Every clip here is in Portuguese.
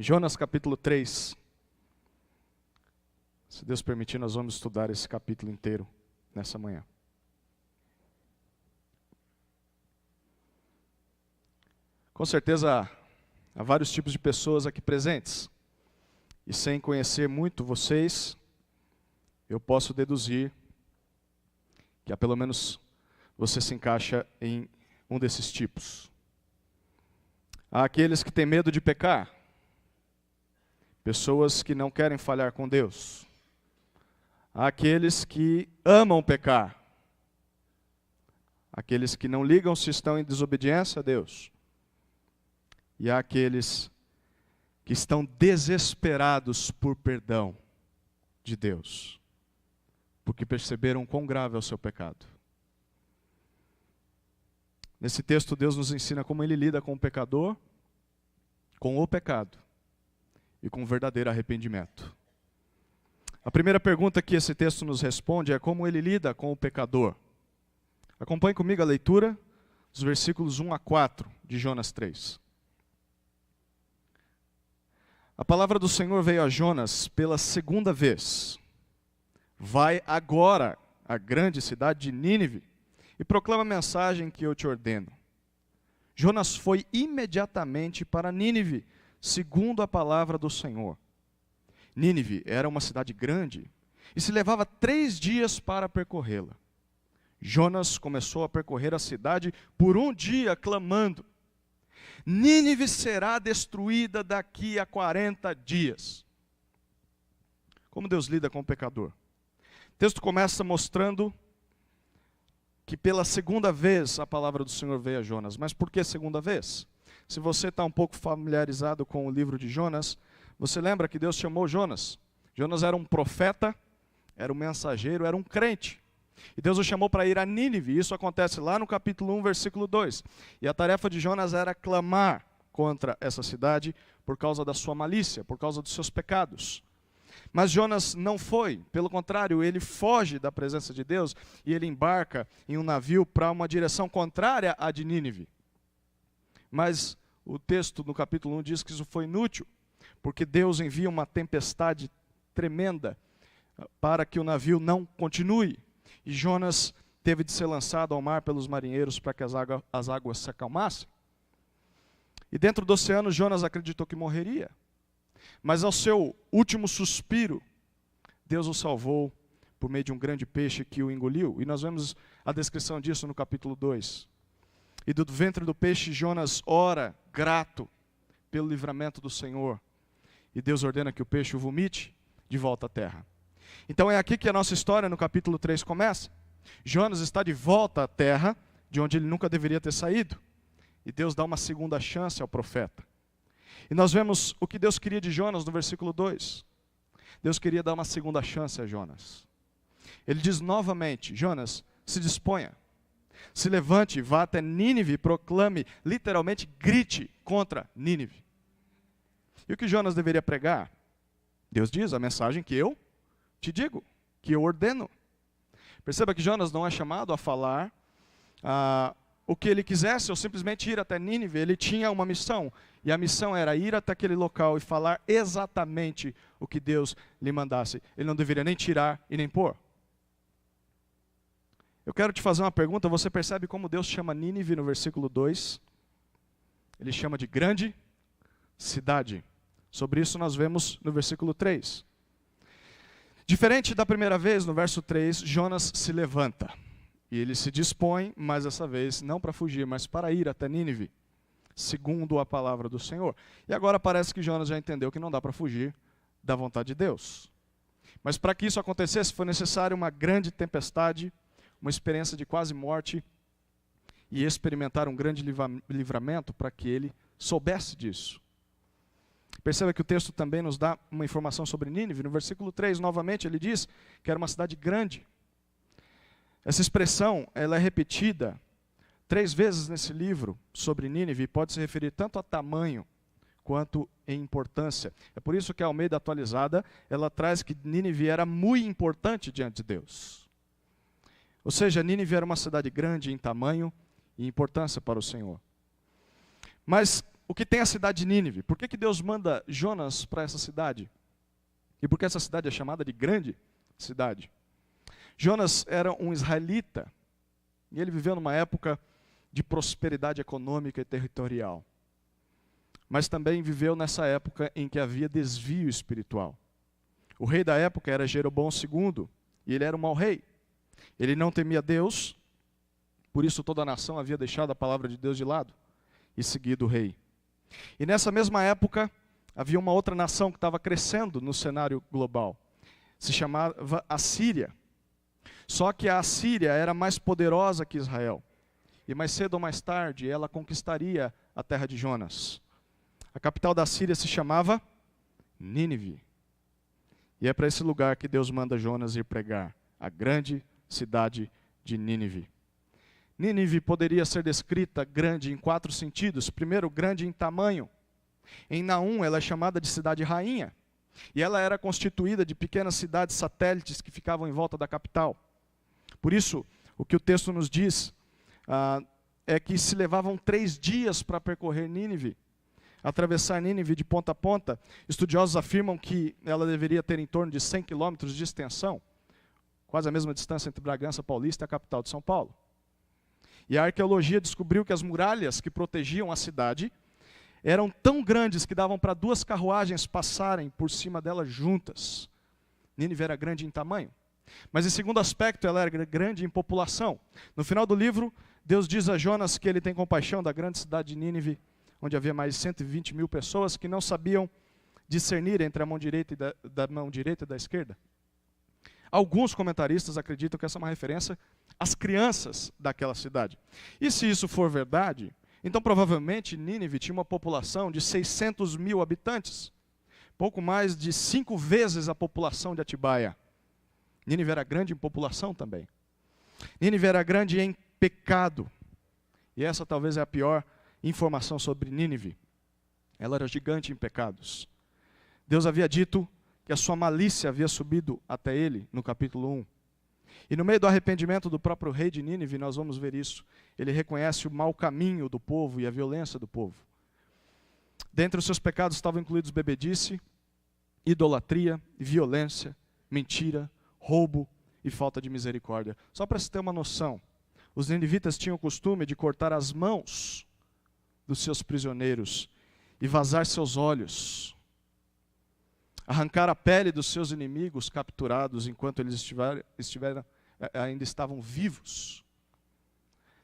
Jonas capítulo 3. Se Deus permitir, nós vamos estudar esse capítulo inteiro nessa manhã. Com certeza há vários tipos de pessoas aqui presentes. E sem conhecer muito vocês, eu posso deduzir que pelo menos você se encaixa em um desses tipos. Há aqueles que têm medo de pecar. Pessoas que não querem falhar com Deus. Há aqueles que amam pecar. Aqueles que não ligam se estão em desobediência a Deus. E há aqueles que estão desesperados por perdão de Deus, porque perceberam quão grave é o seu pecado. Nesse texto, Deus nos ensina como Ele lida com o pecador, com o pecado e com o verdadeiro arrependimento. A primeira pergunta que esse texto nos responde é como Ele lida com o pecador. Acompanhe comigo a leitura dos versículos 1 a 4 de Jonas 3. A palavra do Senhor veio a Jonas pela segunda vez. Vai agora à grande cidade de Nínive e proclama a mensagem que eu te ordeno. Jonas foi imediatamente para Nínive, segundo a palavra do Senhor. Nínive era uma cidade grande e se levava 3 dias para percorrê-la. Jonas começou a percorrer a cidade por um dia, clamando: Nínive será destruída daqui a 40 dias. Como Deus lida com o pecador? O texto começa mostrando que pela segunda vez a palavra do Senhor veio a Jonas. Mas por que segunda vez? Se você está um pouco familiarizado com o livro de Jonas, você lembra que Deus chamou Jonas? Jonas era um profeta, era um mensageiro, era um crente. E Deus o chamou para ir a Nínive. Isso acontece lá no capítulo 1, versículo 2. E a tarefa de Jonas era clamar contra essa cidade por causa da sua malícia, por causa dos seus pecados. Mas Jonas não foi, pelo contrário, ele foge da presença de Deus e ele embarca em um navio para uma direção contrária à de Nínive. Mas o texto no capítulo 1 diz que isso foi inútil, porque Deus envia uma tempestade tremenda para que o navio não continue. E Jonas teve de ser lançado ao mar pelos marinheiros para que as águas se acalmassem. E dentro do oceano, Jonas acreditou que morreria. Mas ao seu último suspiro, Deus o salvou por meio de um grande peixe que o engoliu. E nós vemos a descrição disso no capítulo 2. E do ventre do peixe, Jonas ora, grato pelo livramento do Senhor. E Deus ordena que o peixe o vomite de volta à terra. Então é aqui que a nossa história no capítulo 3 começa. Jonas está de volta à terra, de onde ele nunca deveria ter saído. E Deus dá uma segunda chance ao profeta. E nós vemos o que Deus queria de Jonas no versículo 2. Deus queria dar uma segunda chance a Jonas. Ele diz novamente: Jonas, se disponha, se levante, vá até Nínive e proclame, literalmente grite contra Nínive. E o que Jonas deveria pregar? Deus diz: a mensagem que eu te digo, que eu ordeno. Perceba que Jonas não é chamado a falar o que ele quisesse ou simplesmente ir até Nínive. Ele tinha uma missão, e a missão era ir até aquele local e falar exatamente o que Deus lhe mandasse. Ele não deveria nem tirar e nem pôr. Eu quero te fazer uma pergunta. Você percebe como Deus chama Nínive no versículo 2? Ele chama de grande cidade. Sobre isso nós vemos no versículo 3. Diferente da primeira vez, no verso 3, Jonas se levanta. E ele se dispõe, mas dessa vez não para fugir, mas para ir até Nínive, segundo a palavra do Senhor. E agora parece que Jonas já entendeu que não dá para fugir da vontade de Deus. Mas para que isso acontecesse, foi necessário uma grande tempestade, uma experiência de quase morte, e experimentar um grande livramento para que ele soubesse disso. Perceba que o texto também nos dá uma informação sobre Nínive. No versículo 3, novamente, ele diz que era uma cidade grande. Essa expressão ela é repetida 3 vezes nesse livro sobre Nínive, e pode se referir tanto a tamanho quanto em importância. É por isso que a Almeida atualizada, ela traz que Nínive era muito importante diante de Deus. Ou seja, Nínive era uma cidade grande em tamanho e importância para o Senhor. Mas o que tem a cidade de Nínive? Por que Deus manda Jonas para essa cidade? E por que essa cidade é chamada de grande cidade? Jonas era um israelita, e ele viveu numa época de prosperidade econômica e territorial. Mas também viveu nessa época em que havia desvio espiritual. O rei da época era Jeroboão II, e ele era um mau rei. Ele não temia Deus, por isso toda a nação havia deixado a palavra de Deus de lado e seguido o rei. E nessa mesma época, havia uma outra nação que estava crescendo no cenário global. Se chamava Assíria. Só que a Assíria era mais poderosa que Israel. E mais cedo ou mais tarde, ela conquistaria a terra de Jonas. A capital da Síria se chamava Nínive. E é para esse lugar que Deus manda Jonas ir pregar, a grande cidade de Nínive. Nínive poderia ser descrita grande em 4 sentidos. Primeiro, grande em tamanho. Em Naum, ela é chamada de cidade-rainha. E ela era constituída de pequenas cidades satélites que ficavam em volta da capital. Por isso, o que o texto nos diz é que se levavam 3 dias para percorrer Nínive. Atravessar Nínive de ponta a ponta. Estudiosos afirmam que ela deveria ter em torno de 100 quilômetros de extensão. Quase a mesma distância entre Bragança Paulista e a capital de São Paulo. E a arqueologia descobriu que as muralhas que protegiam a cidade eram tão grandes que davam para 2 carruagens passarem por cima delas juntas. Nínive era grande em tamanho. Mas em segundo aspecto, ela era grande em população. No final do livro, Deus diz a Jonas que ele tem compaixão da grande cidade de Nínive, onde havia mais de 120 mil pessoas que não sabiam discernir entre a mão direita da mão direita e da esquerda. Alguns comentaristas acreditam que essa é uma referência às crianças daquela cidade. E se isso for verdade, então provavelmente Nínive tinha uma população de 600 mil habitantes, pouco mais de 5 vezes a população de Atibaia. Nínive era grande em população também. Nínive era grande em pecado. E essa talvez é a pior informação sobre Nínive. Ela era gigante em pecados. Deus havia dito que a sua malícia havia subido até ele, no capítulo 1. E no meio do arrependimento do próprio rei de Nínive, nós vamos ver isso. Ele reconhece o mau caminho do povo e a violência do povo. Dentre os seus pecados estavam incluídos bebedice, idolatria, violência, mentira, roubo e falta de misericórdia. Só para se ter uma noção, os ninivitas tinham o costume de cortar as mãos dos seus prisioneiros e vazar seus olhos, arrancar a pele dos seus inimigos capturados enquanto eles ainda estavam vivos,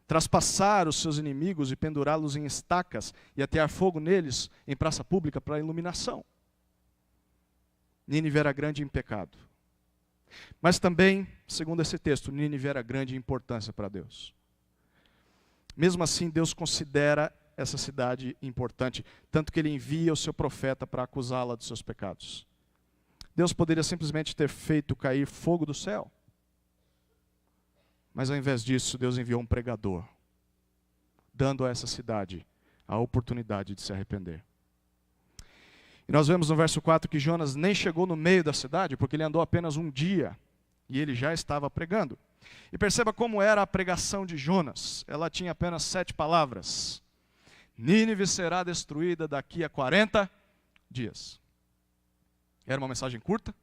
traspassar os seus inimigos e pendurá-los em estacas e atear fogo neles em praça pública para iluminação. Nínive era grande em pecado. Mas também, segundo esse texto, Nínive era grande em importância para Deus. Mesmo assim, Deus considera essa cidade importante, tanto que ele envia o seu profeta para acusá-la dos seus pecados. Deus poderia simplesmente ter feito cair fogo do céu. Mas ao invés disso, Deus enviou um pregador, dando a essa cidade a oportunidade de se arrepender. E nós vemos no verso 4 que Jonas nem chegou no meio da cidade, porque ele andou apenas um dia, e ele já estava pregando. E perceba como era a pregação de Jonas. Ela tinha apenas 7 palavras. Nínive será destruída daqui a 40 dias. Era uma mensagem curta,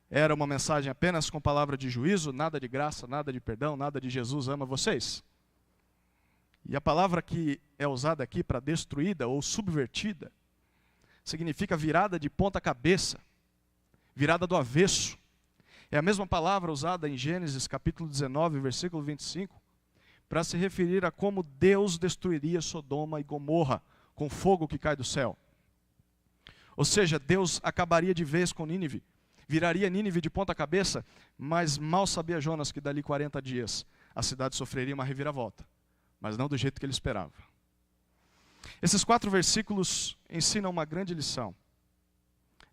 era uma mensagem apenas com palavra de juízo, nada de graça, nada de perdão, nada de Jesus ama vocês. E a palavra que é usada aqui para destruída ou subvertida, significa virada de ponta cabeça, virada do avesso. É a mesma palavra usada em Gênesis capítulo 19, versículo 25, para se referir a como Deus destruiria Sodoma e Gomorra com fogo que cai do céu. Ou seja, Deus acabaria de vez com Nínive, viraria Nínive de ponta cabeça, mas mal sabia Jonas que dali 40 dias a cidade sofreria uma reviravolta, mas não do jeito que ele esperava. Esses 4 versículos ensinam uma grande lição.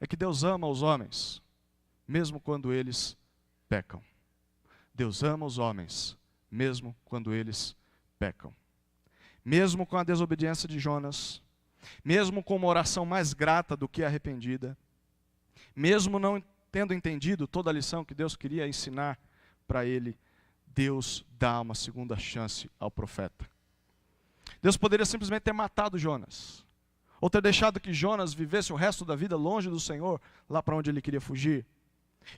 É que Deus ama os homens, mesmo quando eles pecam. Deus ama os homens, mesmo quando eles pecam. Mesmo com a desobediência de Jonas, mesmo com uma oração mais grata do que arrependida, mesmo não tendo entendido toda a lição que Deus queria ensinar para ele, Deus dá uma segunda chance ao profeta. Deus poderia simplesmente ter matado Jonas. Ou ter deixado que Jonas vivesse o resto da vida longe do Senhor, lá para onde ele queria fugir.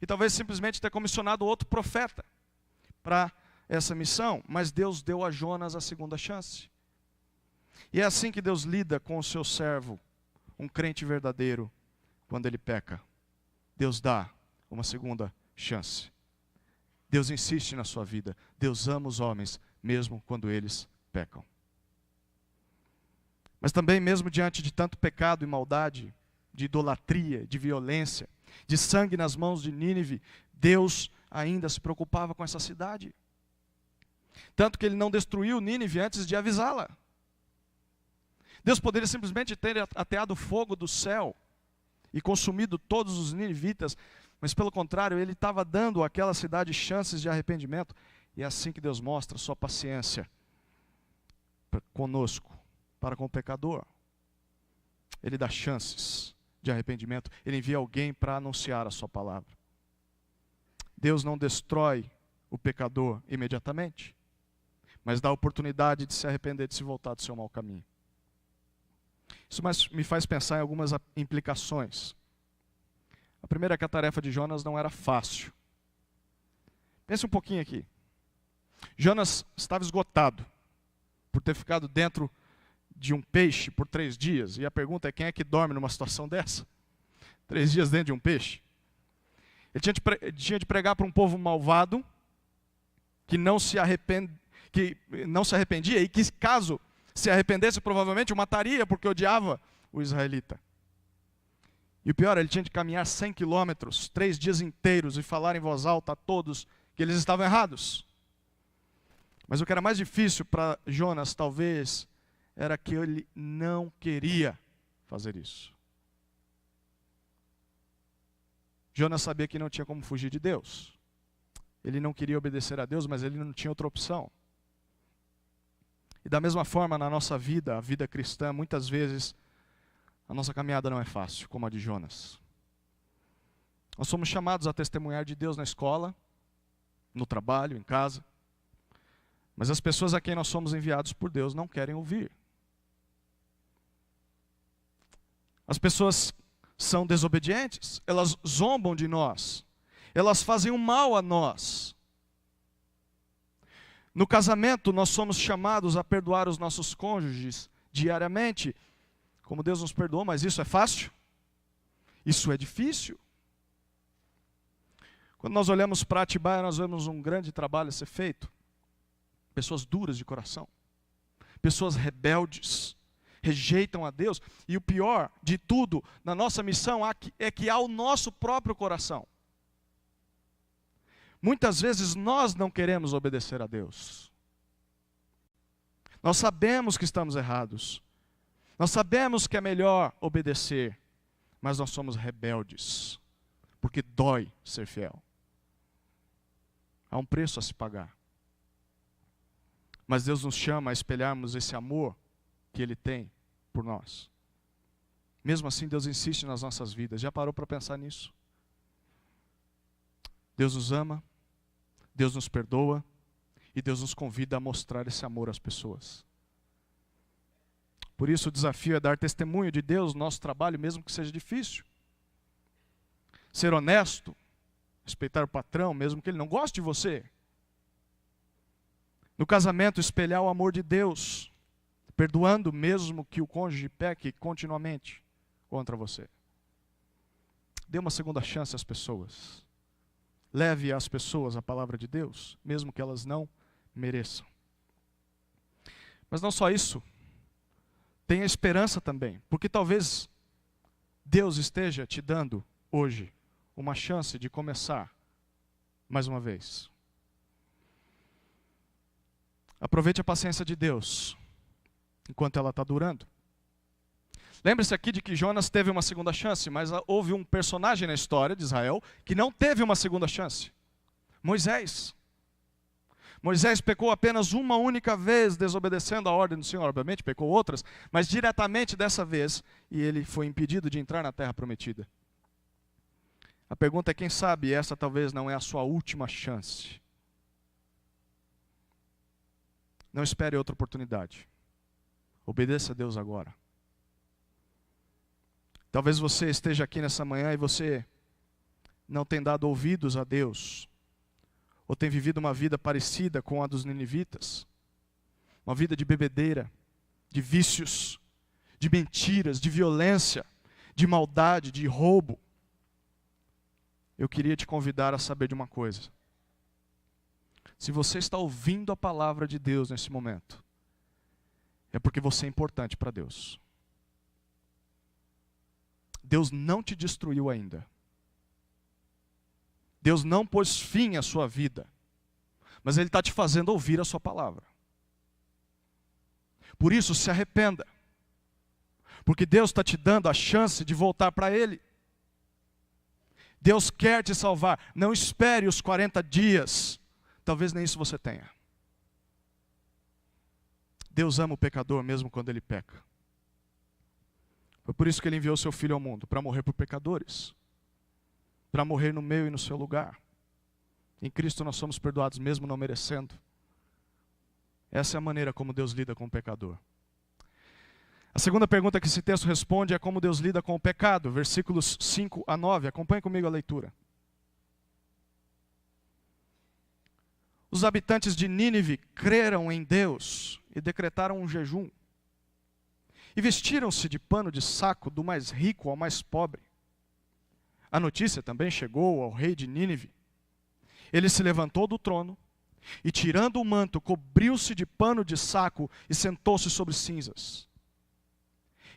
E talvez simplesmente ter comissionado outro profeta para essa missão, mas Deus deu a Jonas a segunda chance. E é assim que Deus lida com o seu servo, um crente verdadeiro, quando ele peca. Deus dá uma segunda chance. Deus insiste na sua vida. Deus ama os homens, mesmo quando eles pecam. Mas também, mesmo diante de tanto pecado e maldade, de idolatria, de violência, de sangue nas mãos de Nínive, Deus ainda se preocupava com essa cidade. Tanto que ele não destruiu Nínive antes de avisá-la. Deus poderia simplesmente ter ateado fogo do céu e consumido todos os ninivitas, mas pelo contrário, ele estava dando àquela cidade chances de arrependimento. E é assim que Deus mostra sua paciência conosco, para com o pecador. Ele dá chances de arrependimento. Ele envia alguém para anunciar a sua palavra. Deus não destrói o pecador imediatamente, mas dá a oportunidade de se arrepender, de se voltar do seu mau caminho. Isso me faz pensar em algumas implicações. A primeira é que a tarefa de Jonas não era fácil. Pense um pouquinho aqui. Jonas estava esgotado por ter ficado dentro de um peixe por 3 dias. E a pergunta é, quem é que dorme numa situação dessa? 3 dias dentro de um peixe. Ele tinha de pregar para um povo malvado, que não se arrependia e que, caso se arrependesse, provavelmente o mataria, porque odiava o israelita. E o pior, ele tinha de caminhar 100 quilômetros, 3 dias inteiros, e falar em voz alta a todos que eles estavam errados. Mas o que era mais difícil para Jonas, talvez, era que ele não queria fazer isso. Jonas sabia que não tinha como fugir de Deus. Ele não queria obedecer a Deus, mas ele não tinha outra opção. E da mesma forma, na nossa vida, a vida cristã, muitas vezes, a nossa caminhada não é fácil, como a de Jonas. Nós somos chamados a testemunhar de Deus na escola, no trabalho, em casa. Mas as pessoas a quem nós somos enviados por Deus não querem ouvir. As pessoas são desobedientes, elas zombam de nós, elas fazem o mal a nós. No casamento, nós somos chamados a perdoar os nossos cônjuges diariamente, como Deus nos perdoou, mas isso é fácil? Isso é difícil. Quando nós olhamos para Atibaia, nós vemos um grande trabalho a ser feito. Pessoas duras de coração, pessoas rebeldes, rejeitam a Deus. E o pior de tudo, na nossa missão, é que há o nosso próprio coração. Muitas vezes nós não queremos obedecer a Deus. Nós sabemos que estamos errados. Nós sabemos que é melhor obedecer, mas nós somos rebeldes, porque dói ser fiel. Há um preço a se pagar. Mas Deus nos chama a espelharmos esse amor que Ele tem por nós. Mesmo assim, Deus insiste nas nossas vidas. Já parou para pensar nisso? Deus nos ama, Deus nos perdoa e Deus nos convida a mostrar esse amor às pessoas. Por isso o desafio é dar testemunho de Deus no nosso trabalho, mesmo que seja difícil. Ser honesto, respeitar o patrão, mesmo que ele não goste de você. No casamento, espelhar o amor de Deus, perdoando mesmo que o cônjuge peque continuamente contra você. Dê uma segunda chance às pessoas. Leve às pessoas a palavra de Deus, mesmo que elas não mereçam. Mas não só isso. Tenha esperança também, porque talvez Deus esteja te dando hoje uma chance de começar mais uma vez. Aproveite a paciência de Deus enquanto ela está durando. Lembre-se aqui de que Jonas teve uma segunda chance, mas houve um personagem na história de Israel que não teve uma segunda chance. Moisés. Moisés pecou apenas uma única vez, desobedecendo a ordem do Senhor. Obviamente pecou outras, mas diretamente dessa vez, e ele foi impedido de entrar na terra prometida. A pergunta é, quem sabe essa talvez não é a sua última chance. Não espere outra oportunidade. Obedeça a Deus agora. Talvez você esteja aqui nessa manhã e você não tem dado ouvidos a Deus, ou tem vivido uma vida parecida com a dos ninivitas, uma vida de bebedeira, de vícios, de mentiras, de violência, de maldade, de roubo. Eu queria te convidar a saber de uma coisa. Se você está ouvindo a palavra de Deus nesse momento, é porque você é importante para Deus. Deus não te destruiu ainda. Deus não pôs fim à sua vida, mas Ele está te fazendo ouvir a sua palavra. Por isso, se arrependa, porque Deus está te dando a chance de voltar para Ele. Deus quer te salvar. Não espere os 40 dias, talvez nem isso você tenha. Deus ama o pecador mesmo quando ele peca. Foi por isso que Ele enviou seu Filho ao mundo, para morrer por pecadores, para morrer no meu e no seu lugar. Em Cristo nós somos perdoados mesmo não merecendo. Essa é a maneira como Deus lida com o pecador. A segunda pergunta que esse texto responde é como Deus lida com o pecado, versículos 5 a 9. Acompanhe comigo a leitura. Os habitantes de Nínive creram em Deus e decretaram um jejum. E vestiram-se de pano de saco do mais rico ao mais pobre. A notícia também chegou ao rei de Nínive. Ele se levantou do trono e, tirando o manto, cobriu-se de pano de saco e sentou-se sobre cinzas.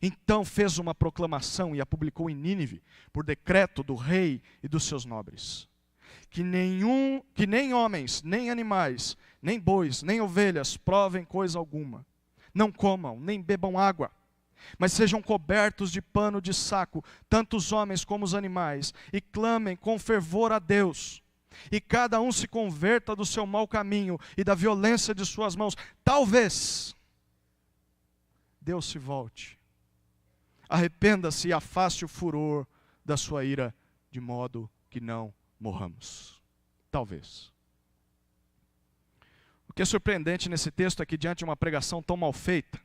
Então fez uma proclamação e a publicou em Nínive, por decreto do rei e dos seus nobres. Que nem homens, nem animais, nem bois, nem ovelhas provem coisa alguma. Não comam, nem bebam água, mas sejam cobertos de pano de saco, tanto os homens como os animais, e clamem com fervor a Deus. E cada um se converta do seu mau caminho e da violência de suas mãos. Talvez Deus se volte. Arrependa-se e afaste o furor da sua ira, de modo que não morramos. Talvez. O que é surpreendente nesse texto é que, diante de uma pregação tão mal feita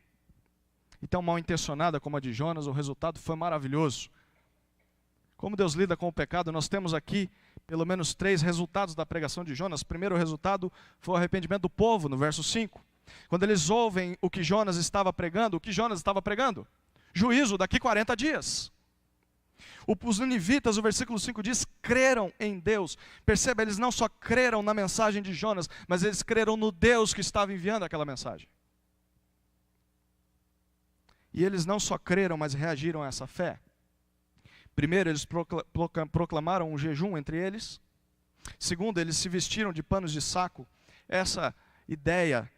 e tão mal intencionada como a de Jonas, o resultado foi maravilhoso. Como Deus lida com o pecado, nós temos aqui pelo menos 3 resultados da pregação de Jonas. O primeiro resultado foi o arrependimento do povo, no verso 5. Quando eles ouvem o que Jonas estava pregando, o que Jonas estava pregando? Juízo daqui 40 dias. Os ninivitas, o versículo 5 diz, creram em Deus. Perceba, eles não só creram na mensagem de Jonas, mas eles creram no Deus que estava enviando aquela mensagem. E eles não só creram, mas reagiram a essa fé. Primeiro, eles proclamaram um jejum entre eles. Segundo, eles se vestiram de panos de saco. Essa ideia,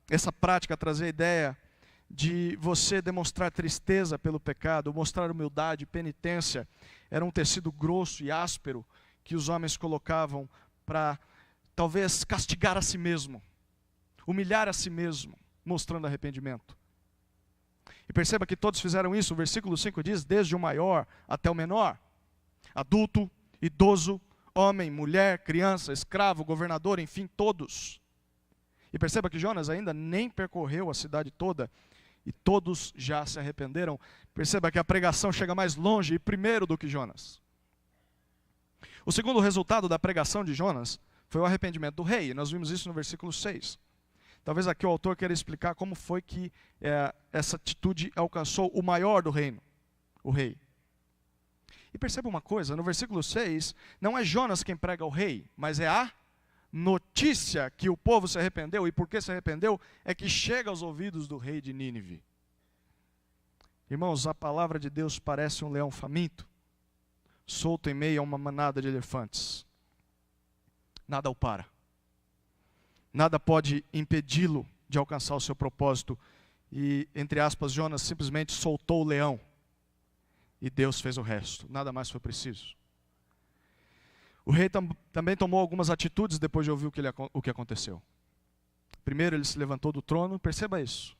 essa prática trazia a ideia de você demonstrar tristeza pelo pecado, mostrar humildade, penitência. Era um tecido grosso e áspero que os homens colocavam para talvez castigar a si mesmo, humilhar a si mesmo, mostrando arrependimento. E perceba que todos fizeram isso. O versículo 5 diz, desde o maior até o menor, adulto, idoso, homem, mulher, criança, escravo, governador, enfim, todos. E perceba que Jonas ainda nem percorreu a cidade toda, e todos já se arrependeram. Perceba que a pregação chega mais longe e primeiro do que Jonas. O segundo resultado da pregação de Jonas foi o arrependimento do rei. Nós vimos isso no versículo 6. Talvez aqui o autor queira explicar como foi que essa atitude alcançou o maior do reino, o rei. E perceba uma coisa, no versículo 6, não é Jonas quem prega ao rei, mas é a notícia que o povo se arrependeu, e por que se arrependeu, é que chega aos ouvidos do rei de Nínive. Irmãos, a palavra de Deus parece um leão faminto, solto em meio a uma manada de elefantes. Nada o para. Nada pode impedi-lo de alcançar o seu propósito. E, entre aspas, Jonas simplesmente soltou o leão. E Deus fez o resto. Nada mais foi preciso. O rei também tomou algumas atitudes depois de ouvir o que aconteceu. Primeiro, ele se levantou do trono. Perceba isso.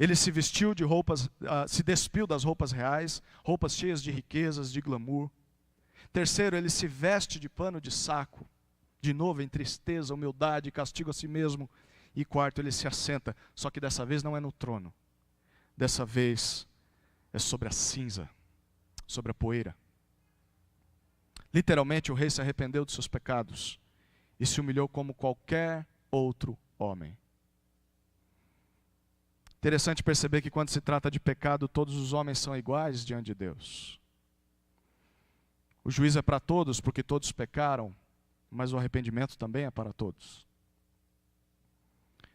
Ele se vestiu de roupas, se despiu das roupas reais, roupas cheias de riquezas, de glamour. Terceiro, ele se veste de pano de saco. De novo, em tristeza, humildade, castigo a si mesmo. E quarto, ele se assenta, só que dessa vez não é no trono. Dessa vez é sobre a cinza, sobre a poeira. Literalmente, o rei se arrependeu de seus pecados e se humilhou como qualquer outro homem. Interessante perceber que quando se trata de pecado, todos os homens são iguais diante de Deus. O juízo é para todos, porque todos pecaram, mas o arrependimento também é para todos.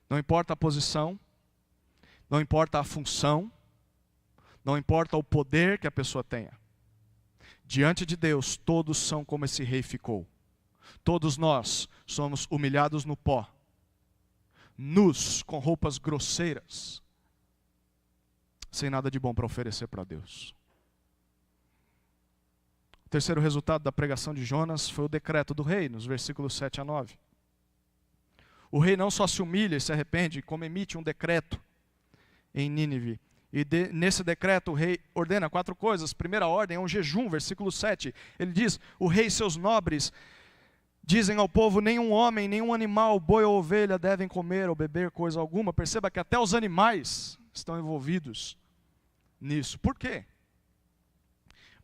Não importa a posição, não importa a função, não importa o poder que a pessoa tenha. Diante de Deus, todos são como esse rei ficou. Todos nós somos humilhados no pó, nus, com roupas grosseiras, sem nada de bom para oferecer para Deus. O terceiro resultado da pregação de Jonas foi o decreto do rei, nos versículos 7 a 9. O rei não só se humilha e se arrepende, como emite um decreto em Nínive. E nesse decreto o rei ordena 4 coisas. Primeira ordem é um jejum, versículo 7. Ele diz: o rei e seus nobres dizem ao povo: nenhum homem, nenhum animal, boi ou ovelha devem comer ou beber coisa alguma. Perceba que até os animais estão envolvidos nisso. Por quê?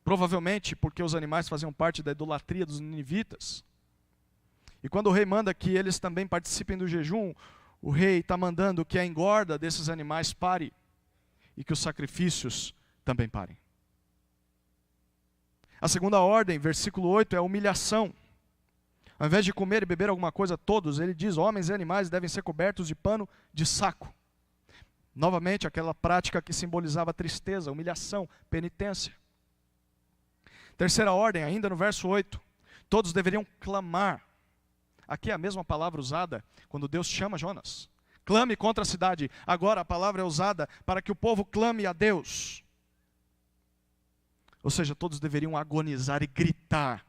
Provavelmente porque os animais faziam parte da idolatria dos ninivitas. E quando o rei manda que eles também participem do jejum, o rei está mandando que a engorda desses animais pare e que os sacrifícios também parem. A segunda ordem, versículo 8, é a humilhação. Ao invés de comer e beber alguma coisa todos, ele diz: homens e animais devem ser cobertos de pano de saco. Novamente, aquela prática que simbolizava tristeza, humilhação, penitência. Terceira ordem, ainda no verso 8, todos deveriam clamar. Aqui é a mesma palavra usada quando Deus chama Jonas. Clame contra a cidade. Agora a palavra é usada para que o povo clame a Deus. Ou seja, todos deveriam agonizar e gritar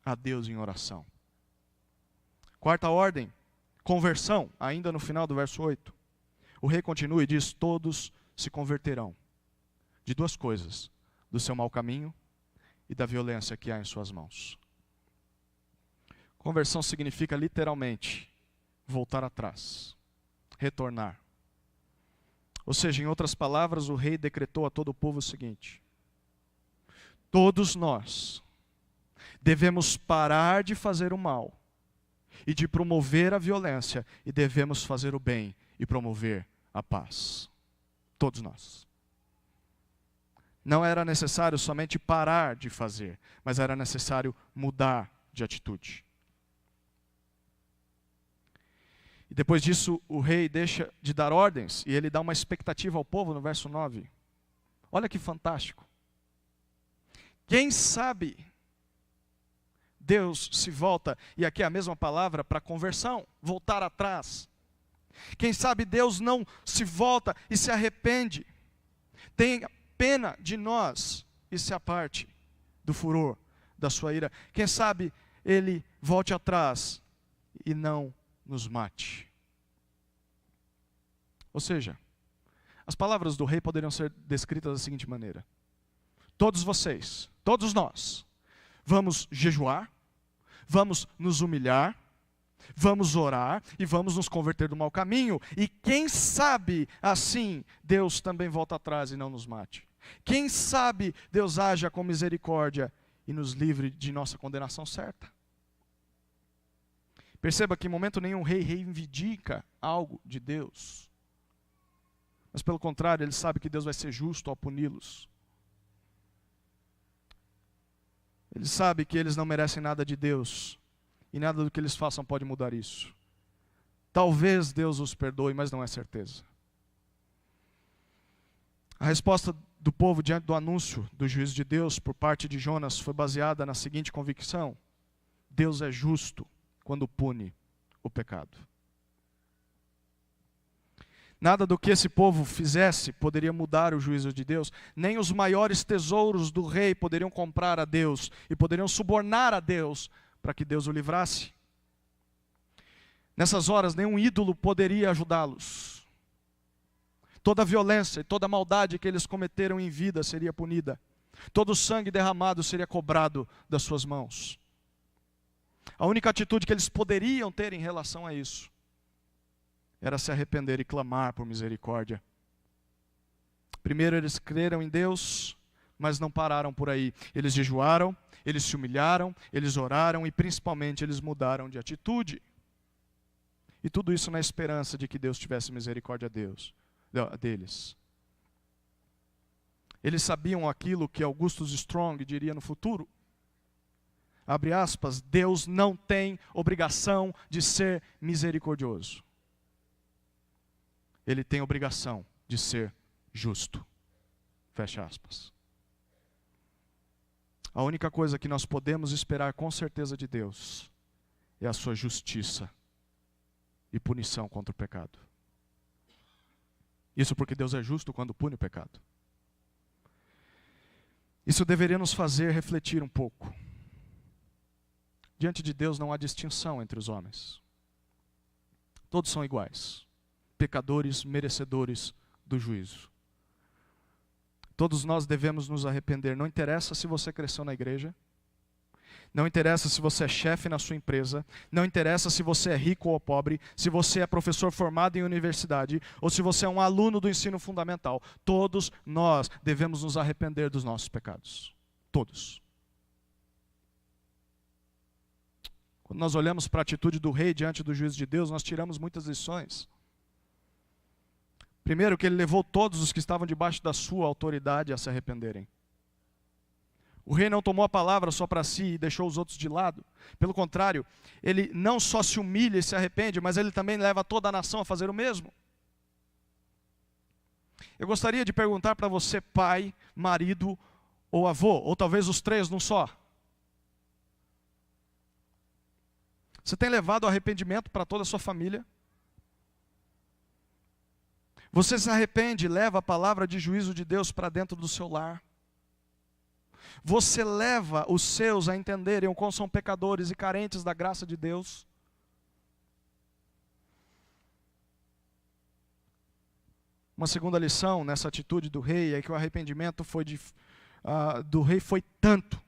a Deus em oração. Quarta ordem, conversão, ainda no final do verso 8. O rei continua e diz: todos se converterão de 2 coisas: do seu mau caminho e da violência que há em suas mãos. Conversão significa literalmente voltar atrás, retornar. Ou seja, em outras palavras, o rei decretou a todo o povo o seguinte: todos nós devemos parar de fazer o mal e de promover a violência, e devemos fazer o bem e promover a paz. Todos nós. Não era necessário somente parar de fazer, mas era necessário mudar de atitude. E depois disso, o rei deixa de dar ordens e ele dá uma expectativa ao povo no verso 9. Olha que fantástico. Quem sabe Deus se volta, e aqui é a mesma palavra para conversão, voltar atrás. Quem sabe Deus não se volta e se arrepende, tem pena de nós e se aparte do furor da sua ira. Quem sabe Ele volte atrás e não nos mate. Ou seja, as palavras do rei poderiam ser descritas da seguinte maneira: todos vocês, todos nós, vamos jejuar, vamos nos humilhar, vamos orar e vamos nos converter do mau caminho. E quem sabe assim Deus também volta atrás e não nos mate. Quem sabe Deus haja com misericórdia e nos livre de nossa condenação certa. Perceba que em momento nenhum o rei reivindica algo de Deus. Mas pelo contrário, ele sabe que Deus vai ser justo ao puni-los. Ele sabe que eles não merecem nada de Deus. E nada do que eles façam pode mudar isso. Talvez Deus os perdoe, mas não é certeza. A resposta do povo diante do anúncio do juízo de Deus por parte de Jonas foi baseada na seguinte convicção: Deus é justo quando pune o pecado. Nada do que esse povo fizesse poderia mudar o juízo de Deus. Nem os maiores tesouros do rei poderiam comprar a Deus e poderiam subornar a Deus para que Deus o livrasse. Nessas horas, nenhum ídolo poderia ajudá-los. Toda a violência e toda a maldade que eles cometeram em vida seria punida. Todo o sangue derramado seria cobrado das suas mãos. A única atitude que eles poderiam ter em relação a isso era se arrepender e clamar por misericórdia. Primeiro eles creram em Deus, mas não pararam por aí. Eles jejuaram, eles se humilharam, eles oraram e principalmente eles mudaram de atitude. E tudo isso na esperança de que Deus tivesse misericórdia deles. Eles sabiam aquilo que Augustus Strong diria no futuro. Abre aspas, Deus não tem obrigação de ser misericordioso. Ele tem obrigação de ser justo. Fecha aspas. A única coisa que nós podemos esperar com certeza de Deus é a sua justiça e punição contra o pecado. Isso porque Deus é justo quando pune o pecado. Isso deveria nos fazer refletir um pouco. Diante de Deus não há distinção entre os homens. Todos são iguais. Pecadores, merecedores do juízo. Todos nós devemos nos arrepender. Não interessa se você cresceu na igreja. Não interessa se você é chefe na sua empresa. Não interessa se você é rico ou pobre. Se você é professor formado em universidade. Ou se você é um aluno do ensino fundamental. Todos nós devemos nos arrepender dos nossos pecados. Todos. Quando nós olhamos para a atitude do rei diante do juízo de Deus, nós tiramos muitas lições. Primeiro, que ele levou todos os que estavam debaixo da sua autoridade a se arrependerem. O rei não tomou a palavra só para si e deixou os outros de lado. Pelo contrário, ele não só se humilha e se arrepende, mas ele também leva toda a nação a fazer o mesmo. Eu gostaria de perguntar para você, pai, marido ou avô, ou talvez os três num só. Você tem levado o arrependimento para toda a sua família? Você se arrepende e leva a palavra de juízo de Deus para dentro do seu lar? Você leva os seus a entenderem o quão são pecadores e carentes da graça de Deus? Uma segunda lição nessa atitude do rei é que o arrependimento do rei foi tanto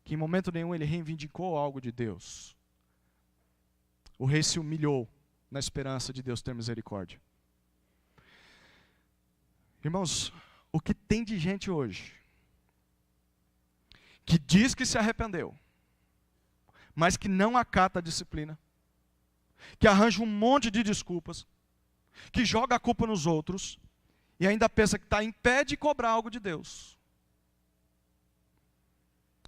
que em momento nenhum ele reivindicou algo de Deus. O rei se humilhou na esperança de Deus ter misericórdia. Irmãos, o que tem de gente hoje que diz que se arrependeu, mas que não acata a disciplina, que arranja um monte de desculpas, que joga a culpa nos outros e ainda pensa que está em pé de cobrar algo de Deus.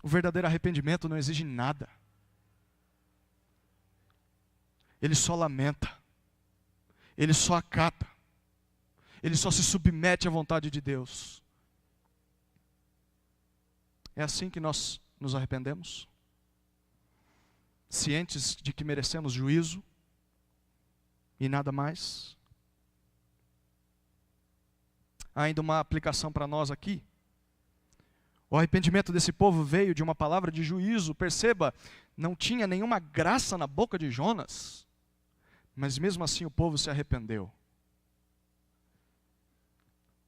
O verdadeiro arrependimento não exige nada. Ele só lamenta, ele só acata, ele só se submete à vontade de Deus. É assim que nós nos arrependemos? Cientes de que merecemos juízo e nada mais? Há ainda uma aplicação para nós aqui. O arrependimento desse povo veio de uma palavra de juízo. Perceba, não tinha nenhuma graça na boca de Jonas. Mas mesmo assim o povo se arrependeu.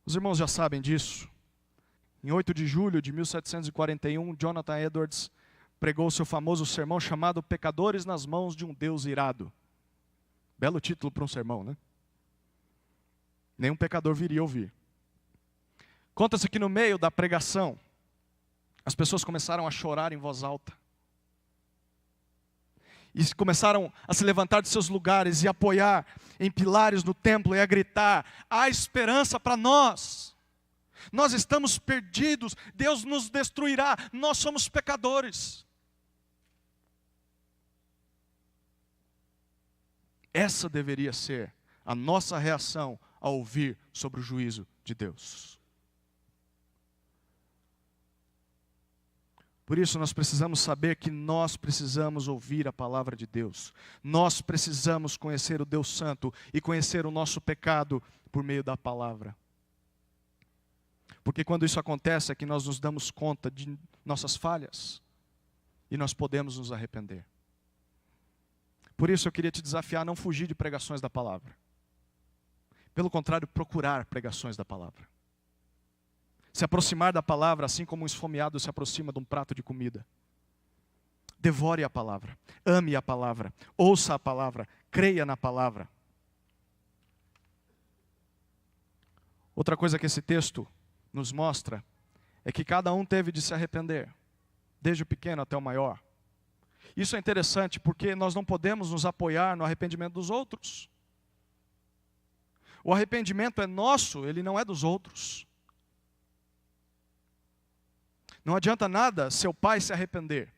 Os irmãos já sabem disso. Em 8 de julho de 1741, Jonathan Edwards pregou seu famoso sermão chamado Pecadores nas mãos de um Deus irado. Belo título para um sermão, né? Nenhum pecador viria ouvir. Conta-se que no meio da pregação, as pessoas começaram a chorar em voz alta. E começaram a se levantar de seus lugares e apoiar em pilares no templo e a gritar: há esperança para nós. Nós estamos perdidos, Deus nos destruirá, nós somos pecadores. Essa deveria ser a nossa reação ao ouvir sobre o juízo de Deus. Por isso nós precisamos saber que nós precisamos ouvir a palavra de Deus. Nós precisamos conhecer o Deus Santo e conhecer o nosso pecado por meio da palavra. Porque quando isso acontece é que nós nos damos conta de nossas falhas e nós podemos nos arrepender. Por isso eu queria te desafiar a não fugir de pregações da palavra. Pelo contrário, procurar pregações da palavra. Se aproximar da palavra, assim como um esfomeado se aproxima de um prato de comida. Devore a palavra, ame a palavra, ouça a palavra, creia na palavra. Outra coisa que esse texto nos mostra é que cada um teve de se arrepender, desde o pequeno até o maior. Isso é interessante porque nós não podemos nos apoiar no arrependimento dos outros. O arrependimento é nosso, ele não é dos outros. Não adianta nada seu pai se arrepender.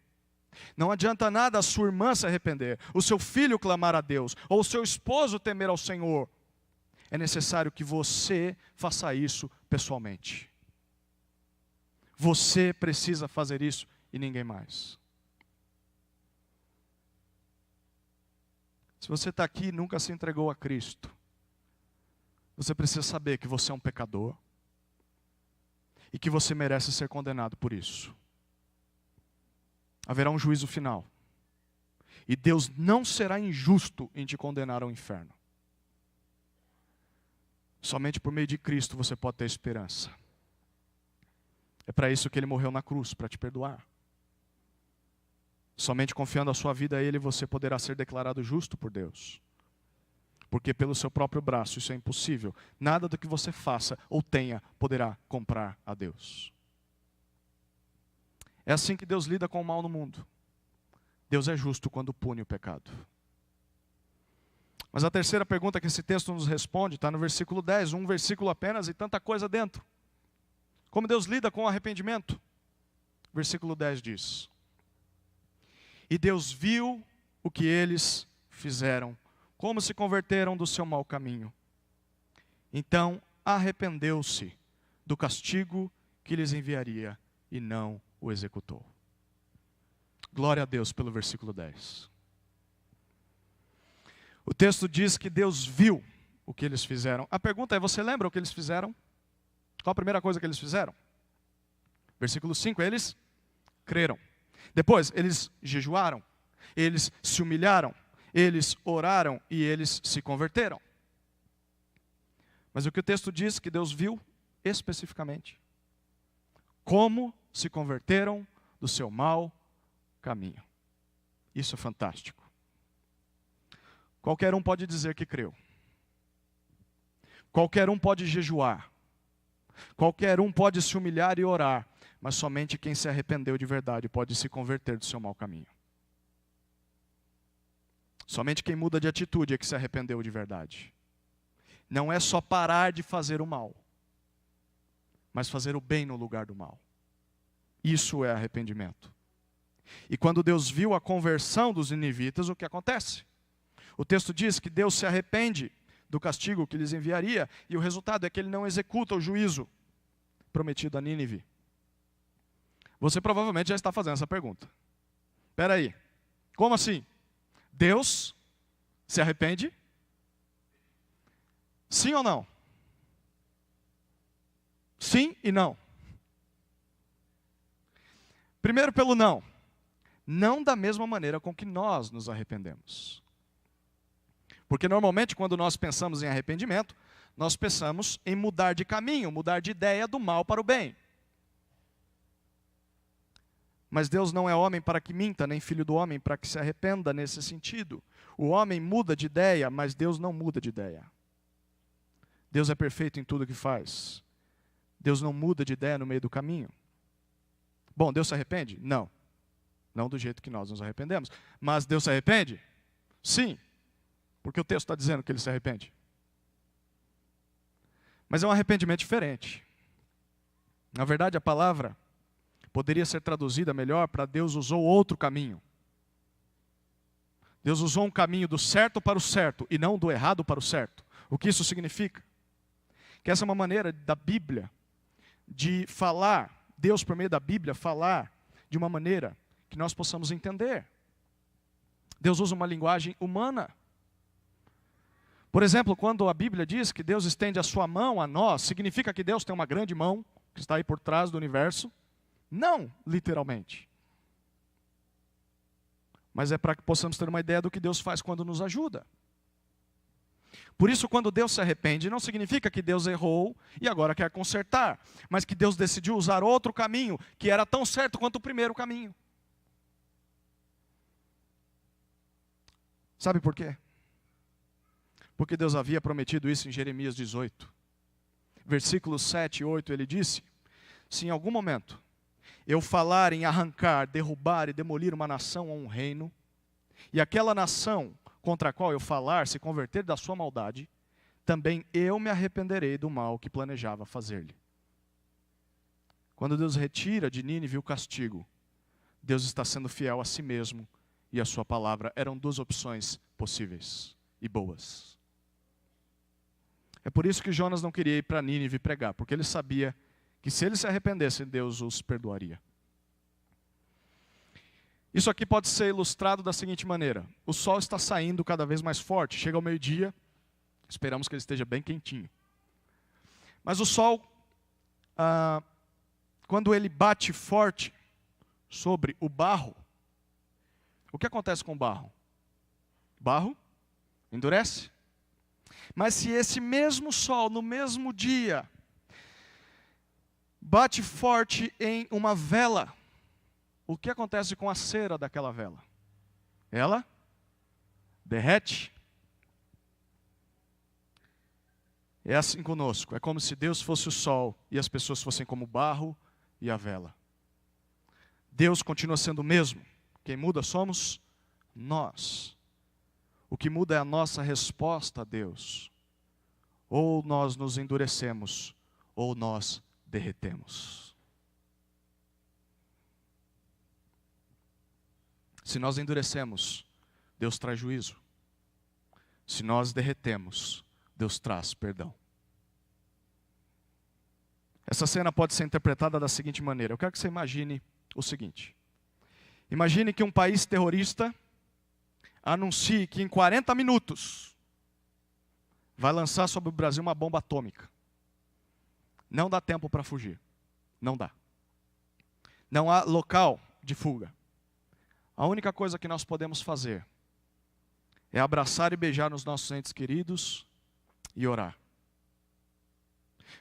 Não adianta nada a sua irmã se arrepender, o seu filho clamar a Deus, ou o seu esposo temer ao Senhor. É necessário que você faça isso pessoalmente. Você precisa fazer isso e ninguém mais. Se você está aqui e nunca se entregou a Cristo, você precisa saber que você é um pecador e que você merece ser condenado por isso. Haverá um juízo final. E Deus não será injusto em te condenar ao inferno. Somente por meio de Cristo você pode ter esperança. É para isso que Ele morreu na cruz, para te perdoar. Somente confiando a sua vida a Ele, você poderá ser declarado justo por Deus. Porque pelo seu próprio braço isso é impossível. Nada do que você faça ou tenha poderá comprar a Deus. É assim que Deus lida com o mal no mundo. Deus é justo quando pune o pecado. Mas a terceira pergunta que esse texto nos responde está no versículo 10, um versículo apenas e tanta coisa dentro. Como Deus lida com o arrependimento? Versículo 10 diz: E Deus viu o que eles fizeram, como se converteram do seu mau caminho. Então arrependeu-se do castigo que lhes enviaria e não o executou. Glória a Deus pelo versículo 10. O texto diz que Deus viu o que eles fizeram. A pergunta é, você lembra o que eles fizeram? Qual a primeira coisa que eles fizeram? Versículo 5, eles creram. Depois, eles jejuaram, eles se humilharam, eles oraram e eles se converteram. Mas o que o texto diz que Deus viu especificamente? Como se converteram do seu mau caminho. Isso é fantástico. Qualquer um pode dizer que creu. Qualquer um pode jejuar. Qualquer um pode se humilhar e orar. Mas somente quem se arrependeu de verdade pode se converter do seu mau caminho. Somente quem muda de atitude é que se arrependeu de verdade. Não é só parar de fazer o mal, mas fazer o bem no lugar do mal. Isso é arrependimento. E quando Deus viu a conversão dos ninivitas, o que acontece? O texto diz que Deus se arrepende do castigo que lhes enviaria, e o resultado é que Ele não executa o juízo prometido a Nínive. Você provavelmente já está fazendo essa pergunta. Espera aí, como assim? Deus se arrepende? Sim ou não? Sim e não. Primeiro pelo não. Não da mesma maneira com que nós nos arrependemos. Porque normalmente quando nós pensamos em arrependimento, nós pensamos em mudar de caminho, mudar de ideia do mal para o bem. Mas Deus não é homem para que minta, nem filho do homem para que se arrependa nesse sentido. O homem muda de ideia, mas Deus não muda de ideia. Deus é perfeito em tudo que faz. Deus não muda de ideia no meio do caminho. Bom, Deus se arrepende? Não. Não do jeito que nós nos arrependemos. Mas Deus se arrepende? Sim. Porque o texto está dizendo que Ele se arrepende. Mas é um arrependimento diferente. Na verdade, a palavra poderia ser traduzida melhor para Deus usou outro caminho. Deus usou um caminho do certo para o certo e não do errado para o certo. O que isso significa? Que essa é uma maneira da Bíblia de falar, Deus por meio da Bíblia falar de uma maneira que nós possamos entender. Deus usa uma linguagem humana. Por exemplo, quando a Bíblia diz que Deus estende a sua mão a nós, significa que Deus tem uma grande mão que está aí por trás do universo? Não, literalmente. Mas é para que possamos ter uma ideia do que Deus faz quando nos ajuda. Por isso, quando Deus se arrepende, não significa que Deus errou e agora quer consertar, mas que Deus decidiu usar outro caminho, que era tão certo quanto o primeiro caminho. Sabe por quê? Porque Deus havia prometido isso em Jeremias 18. versículos 7 e 8, ele disse: se em algum momento eu falar em arrancar, derrubar e demolir uma nação ou um reino, e aquela nação contra a qual eu falar se converter da sua maldade, também eu me arrependerei do mal que planejava fazer-lhe. Quando Deus retira de Nínive o castigo, Deus está sendo fiel a si mesmo e a sua palavra. Eram duas opções possíveis e boas. É por isso que Jonas não queria ir para Nínive pregar, porque ele sabia que se eles se arrependessem, Deus os perdoaria. Isso aqui pode ser ilustrado da seguinte maneira: o sol está saindo cada vez mais forte, chega ao meio-dia, esperamos que ele esteja bem quentinho. Mas o sol, quando ele bate forte sobre o barro, o que acontece com o barro? Barro endurece. Mas se esse mesmo sol, no mesmo dia, bate forte em uma vela, o que acontece com a cera daquela vela? Ela derrete. É assim conosco. É como se Deus fosse o sol e as pessoas fossem como o barro e a vela. Deus continua sendo o mesmo. Quem muda somos nós. O que muda é a nossa resposta a Deus. Ou nós nos endurecemos, ou nós derretemos. Se nós endurecemos, Deus traz juízo. Se nós derretemos, Deus traz perdão. Essa cena pode ser interpretada da seguinte maneira. Eu quero que você imagine o seguinte. Imagine que um país terrorista anuncie que em 40 minutos vai lançar sobre o Brasil uma bomba atômica. Não dá tempo para fugir. Não dá. Não há local de fuga. A única coisa que nós podemos fazer é abraçar e beijar os nossos entes queridos e orar.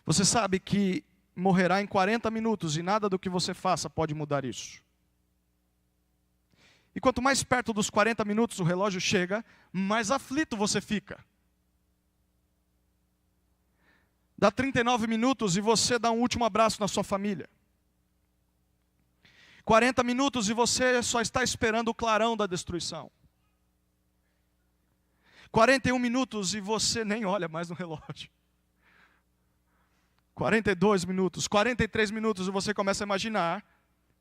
Você sabe que morrerá em 40 minutos e nada do que você faça pode mudar isso. E quanto mais perto dos 40 minutos o relógio chega, mais aflito você fica. Dá 39 minutos e você dá um último abraço na sua família. 40 minutos e você só está esperando o clarão da destruição. 41 minutos e você nem olha mais no relógio. 42 minutos, 43 minutos e você começa a imaginar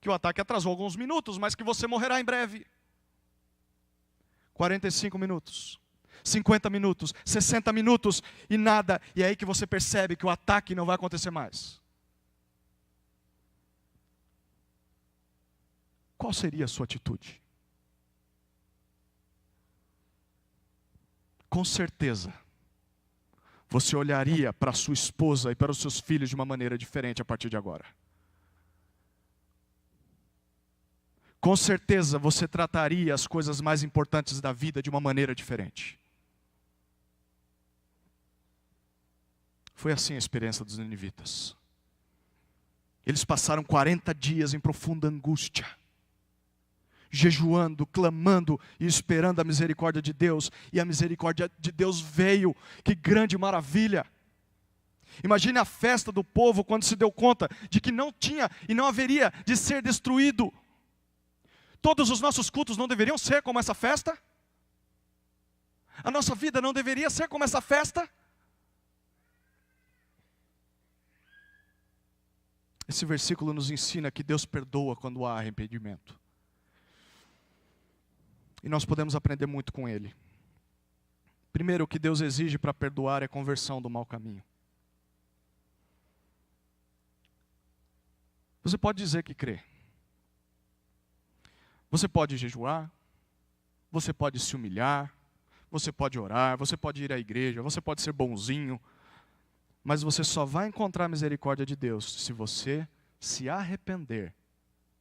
que o ataque atrasou alguns minutos, mas que você morrerá em breve. 45 minutos, 50 minutos, 60 minutos e nada. E é aí que você percebe que o ataque não vai acontecer mais. Qual seria a sua atitude? Com certeza, você olharia para sua esposa e para os seus filhos de uma maneira diferente a partir de agora. Com certeza, você trataria as coisas mais importantes da vida de uma maneira diferente. Foi assim a experiência dos ninivitas. Eles passaram 40 dias em profunda angústia, jejuando, clamando e esperando a misericórdia de Deus. E a misericórdia de Deus veio. Que grande maravilha! Imagine a festa do povo quando se deu conta de que não tinha e não haveria de ser destruído. Todos os nossos cultos não deveriam ser como essa festa? A nossa vida não deveria ser como essa festa? Esse versículo nos ensina que Deus perdoa quando há arrependimento. E nós podemos aprender muito com ele. Primeiro, o que Deus exige para perdoar é conversão do mau caminho. Você pode dizer que crê. Você pode jejuar, você pode se humilhar, você pode orar, você pode ir à igreja, você pode ser bonzinho, mas você só vai encontrar a misericórdia de Deus se você se arrepender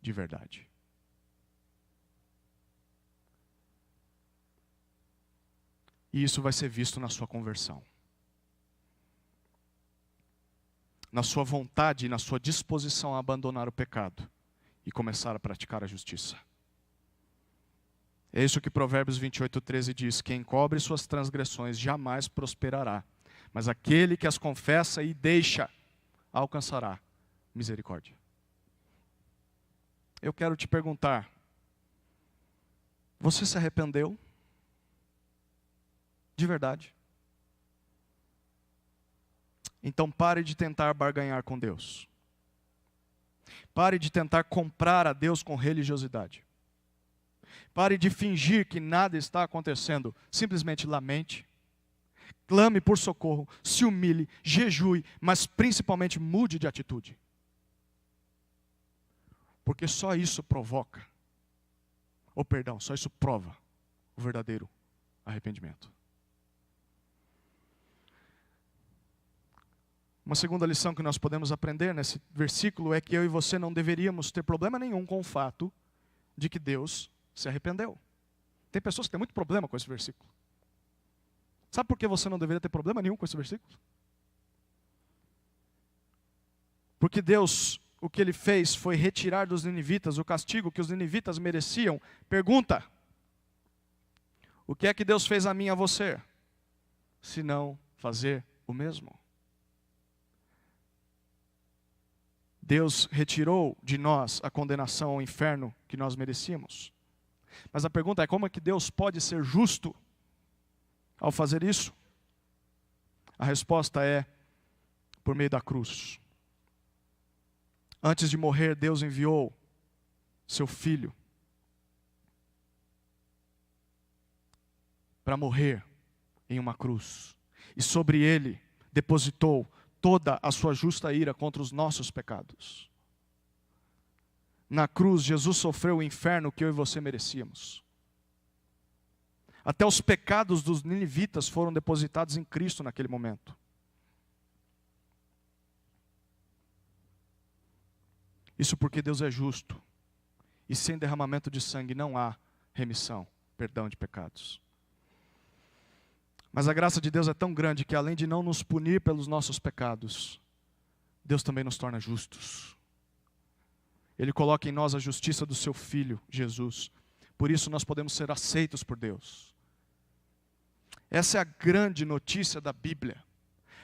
de verdade. E isso vai ser visto na sua conversão. Na sua vontade e na sua disposição a abandonar o pecado e começar a praticar a justiça. É isso que Provérbios 28:13 diz: quem encobre suas transgressões jamais prosperará, mas aquele que as confessa e deixa alcançará misericórdia. Eu quero te perguntar, você se arrependeu? De verdade? Então pare de tentar barganhar com Deus. Pare de tentar comprar a Deus com religiosidade. Pare de fingir que nada está acontecendo. Simplesmente lamente, clame por socorro, se humilhe, jejue, mas principalmente mude de atitude. Porque só isso provoca, só isso prova o verdadeiro arrependimento. Uma segunda lição que nós podemos aprender nesse versículo é que eu e você não deveríamos ter problema nenhum com o fato de que Deus se arrependeu. Tem pessoas que têm muito problema com esse versículo. Sabe por que você não deveria ter problema nenhum com esse versículo? Porque Deus, o que Ele fez foi retirar dos ninivitas o castigo que os ninivitas mereciam. Pergunta: o que é que Deus fez a mim e a você? Se não fazer o mesmo. Deus retirou de nós a condenação ao inferno que nós merecíamos. Mas a pergunta é: como é que Deus pode ser justo ao fazer isso? A resposta é por meio da cruz. Antes de morrer, Deus enviou seu Filho para morrer em uma cruz. E sobre ele depositou toda a sua justa ira contra os nossos pecados. Na cruz, Jesus sofreu o inferno que eu e você merecíamos. Até os pecados dos ninivitas foram depositados em Cristo naquele momento. Isso porque Deus é justo. E sem derramamento de sangue não há remissão, perdão de pecados. Mas a graça de Deus é tão grande que, além de não nos punir pelos nossos pecados, Deus também nos torna justos. Ele coloca em nós a justiça do seu Filho, Jesus. Por isso nós podemos ser aceitos por Deus. Essa é a grande notícia da Bíblia.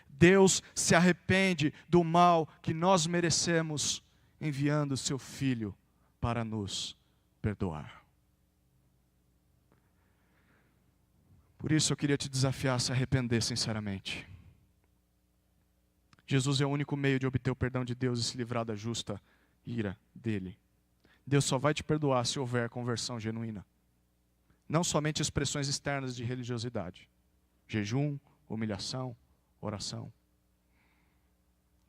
Deus se arrepende do mal que nós merecemos, enviando o seu Filho para nos perdoar. Por isso eu queria te desafiar a se arrepender sinceramente. Jesus é o único meio de obter o perdão de Deus e se livrar da justa ira dele. Deus só vai te perdoar se houver conversão genuína. Não somente expressões externas de religiosidade. Jejum, humilhação, oração.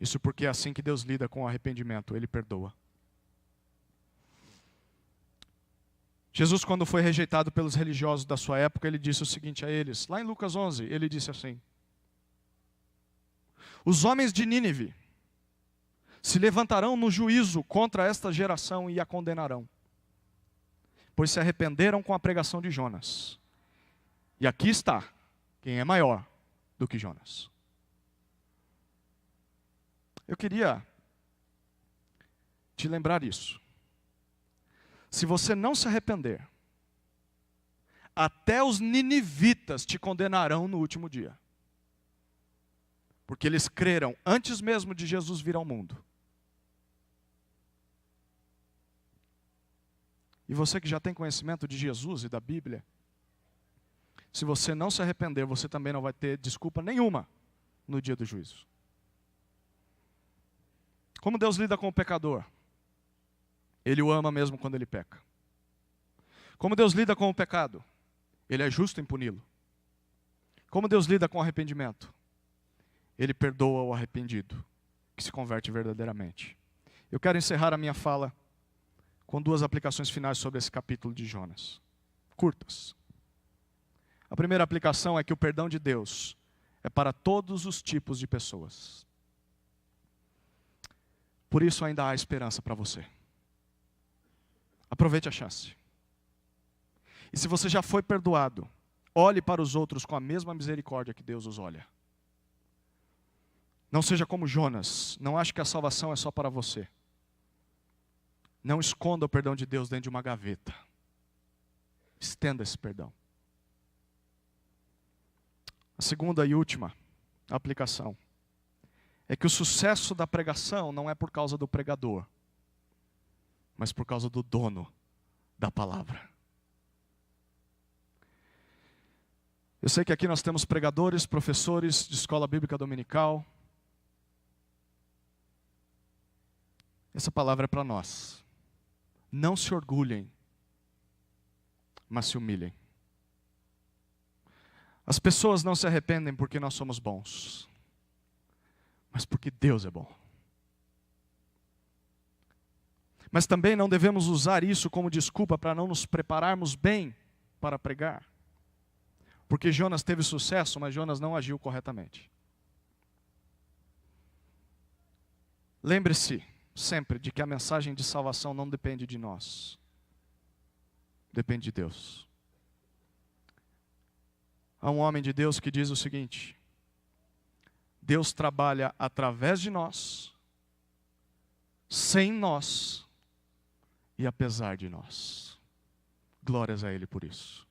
Isso porque é assim que Deus lida com o arrependimento, Ele perdoa. Jesus, quando foi rejeitado pelos religiosos da sua época, Ele disse o seguinte a eles. Lá em Lucas 11, Ele disse assim: os homens de Nínive se levantarão no juízo contra esta geração e a condenarão, pois se arrependeram com a pregação de Jonas. E aqui está quem é maior do que Jonas. Eu queria te lembrar isso. Se você não se arrepender, até os ninivitas te condenarão no último dia. Porque eles creram antes mesmo de Jesus vir ao mundo. E você que já tem conhecimento de Jesus e da Bíblia, se você não se arrepender, você também não vai ter desculpa nenhuma no dia do juízo. Como Deus lida com o pecador? Ele o ama mesmo quando ele peca. Como Deus lida com o pecado? Ele é justo em puni-lo. Como Deus lida com o arrependimento? Ele perdoa o arrependido, que se converte verdadeiramente. Eu quero encerrar a minha fala com duas aplicações finais sobre esse capítulo de Jonas. Curtas. A primeira aplicação é que o perdão de Deus é para todos os tipos de pessoas. Por isso ainda há esperança para você. Aproveite a chance. E se você já foi perdoado, olhe para os outros com a mesma misericórdia que Deus os olha. Não seja como Jonas, não ache que a salvação é só para você. Não esconda o perdão de Deus dentro de uma gaveta. Estenda esse perdão. A segunda e última aplicação é que o sucesso da pregação não é por causa do pregador, mas por causa do dono da palavra. Eu sei que aqui nós temos pregadores, professores de escola bíblica dominical. Essa palavra é para nós. Não se orgulhem, mas se humilhem. As pessoas não se arrependem porque nós somos bons, mas porque Deus é bom. Mas também não devemos usar isso como desculpa para não nos prepararmos bem para pregar. Porque Jonas teve sucesso, mas Jonas não agiu corretamente. Lembre-se sempre de que a mensagem de salvação não depende de nós. Depende de Deus. Há um homem de Deus que diz o seguinte: Deus trabalha através de nós, sem nós e apesar de nós. Glórias a Ele por isso.